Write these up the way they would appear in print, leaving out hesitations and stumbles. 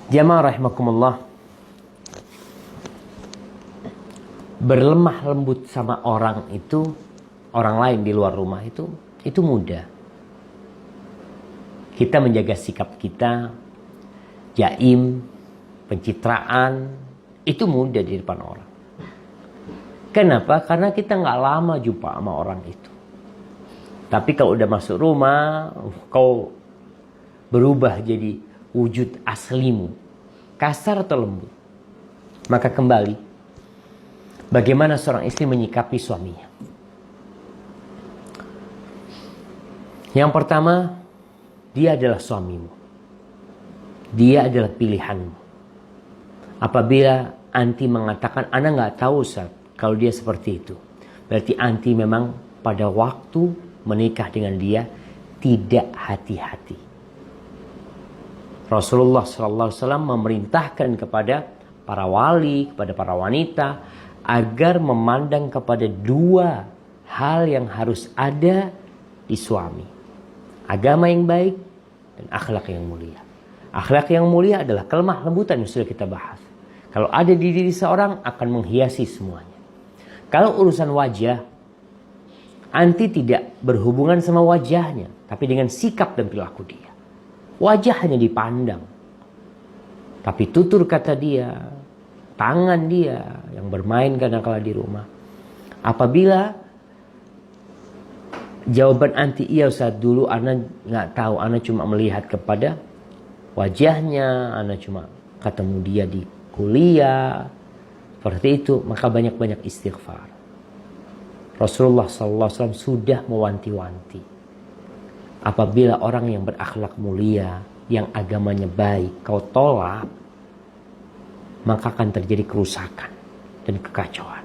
Jamaah rahimakumullah, berlemah lembut sama orang itu, orang lain di luar rumah itu mudah. Kita menjaga sikap kita, jaim, pencitraan, itu mudah di depan orang. Kenapa? Karena kita nggak lama jumpa sama orang itu. Tapi kalau udah masuk rumah, kau berubah jadi wujud aslimu, kasar atau lembut. Maka kembali, bagaimana seorang istri menyikapi suaminya. Yang pertama, dia adalah suamimu. Dia adalah pilihanmu. Apabila anti mengatakan, "Ana nggak tahu Ustaz, kalau dia seperti itu," berarti anti memang pada waktu menikah dengan dia tidak hati-hati. Rasulullah SAW memerintahkan kepada para wali, kepada para wanita, agar memandang kepada dua hal yang harus ada di suami. Agama yang baik dan akhlak yang mulia. Akhlak yang mulia adalah kelemah lembutan yang sudah kita bahas. Kalau ada di diri seorang akan menghiasi semuanya. Kalau urusan wajah, anti tidak berhubungan sama wajahnya, tapi dengan sikap dan perilaku dia. Wajah hanya dipandang, tapi tutur kata dia, tangan dia yang bermain kadang-kala di rumah. Apabila jawaban anti, "Iya Ustaz, dulu ana nggak tahu, ana cuma melihat kepada wajahnya, ana cuma ketemu dia di kuliah," seperti itu, maka banyak-banyak istighfar. Rasulullah SAW sudah mewanti-wanti. Apabila orang yang berakhlak mulia, yang agamanya baik, kau tolak, maka akan terjadi kerusakan dan kekacauan.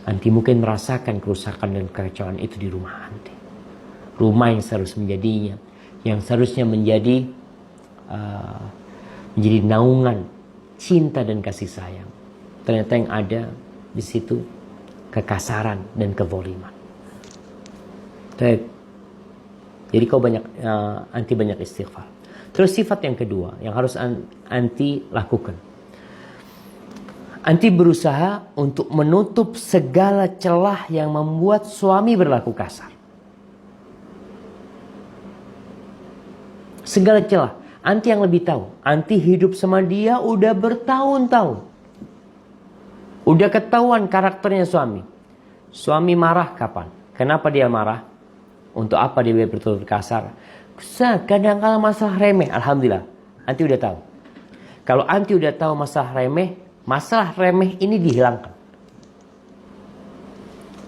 Anti mungkin merasakan kerusakan dan kekacauan itu di rumah anti. Rumah yang seharusnya menjadi naungan cinta dan kasih sayang. Ternyata yang ada di situ kekasaran dan kezaliman. Jadi kau anti banyak istighfar. Terus sifat yang kedua yang harus anti lakukan. Anti berusaha untuk menutup segala celah yang membuat suami berlaku kasar. Segala celah. Anti yang lebih tahu. Anti hidup sama dia udah bertahun-tahun. Udah ketahuan karakternya suami. Suami marah kapan? Kenapa dia marah? Untuk apa dia bertutur kasar? Kadang-kadang masalah remeh. Alhamdulillah, anti udah tahu. Kalau anti udah tahu masalah remeh ini dihilangkan.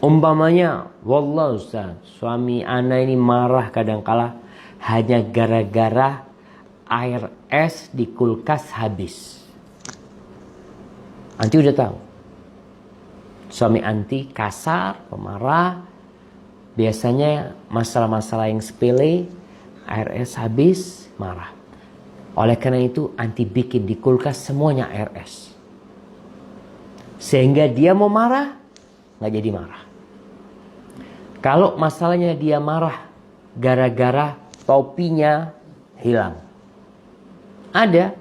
Umpamanya, wallah Ustaz, suami ana ini marah kadang-kala hanya gara-gara air es di kulkas habis. Anti udah tahu. Suami anti kasar, pemarah. Biasanya masalah-masalah yang sepele, air es habis, marah. Oleh karena itu anti bikin di kulkas semuanya air es. Sehingga dia mau marah, nggak jadi marah. Kalau masalahnya dia marah gara-gara topinya hilang. Ada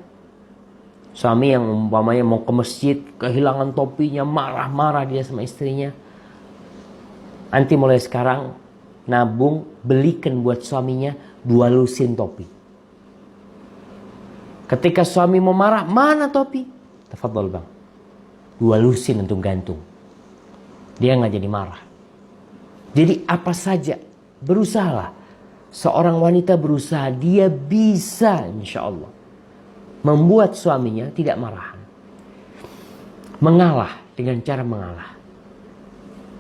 suami yang umpamanya mau ke masjid, kehilangan topinya, marah-marah dia sama istrinya. Anti mulai sekarang nabung, belikan buat suaminya 2 lusin topi. Ketika suami mau marah, "Mana topi?" "Tafadhol bang, 2 lusin untuk gantung." Dia nggak jadi marah. Jadi apa saja, berusahalah. Seorang wanita berusaha, dia bisa insya Allah membuat suaminya tidak marahan. Mengalah dengan cara mengalah.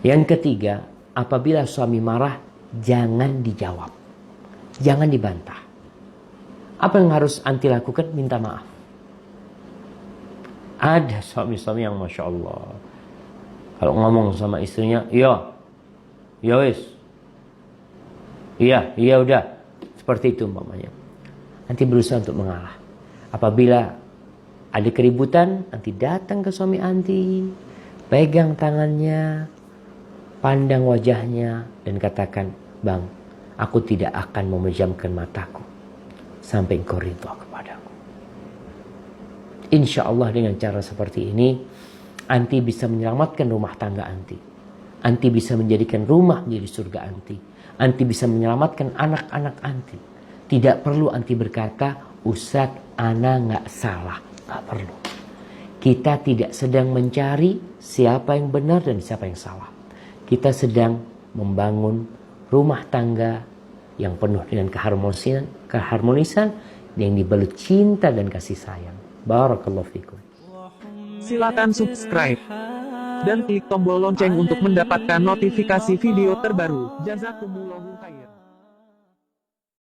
Yang ketiga, apabila suami marah, jangan dijawab. Jangan dibantah. Apa yang harus anti lakukan? Minta maaf. Ada suami-suami yang Masya Allah, kalau ngomong sama istrinya, iya wis, iya udah. Seperti itu umpamanya. Nanti berusaha untuk mengalah. Apabila ada keributan, nanti datang ke suami anti, pegang tangannya, pandang wajahnya, dan katakan, "Bang, aku tidak akan memejamkan mataku sampai engkau ridha kepadaku." Insya Allah dengan cara seperti ini, anti bisa menyelamatkan rumah tangga anti. Anti bisa menjadikan rumah menjadi surga anti. Anti bisa menyelamatkan anak-anak anti. Tidak perlu anti berkata, Ustadz, ana nggak salah. Nggak perlu. Kita tidak sedang mencari siapa yang benar dan siapa yang salah. Kita sedang membangun rumah tangga yang penuh dengan keharmonisan yang dibalut cinta dan kasih sayang. Barakallahu fikum. Silakan subscribe dan klik tombol lonceng untuk mendapatkan notifikasi video terbaru. Jazakumullahu khair.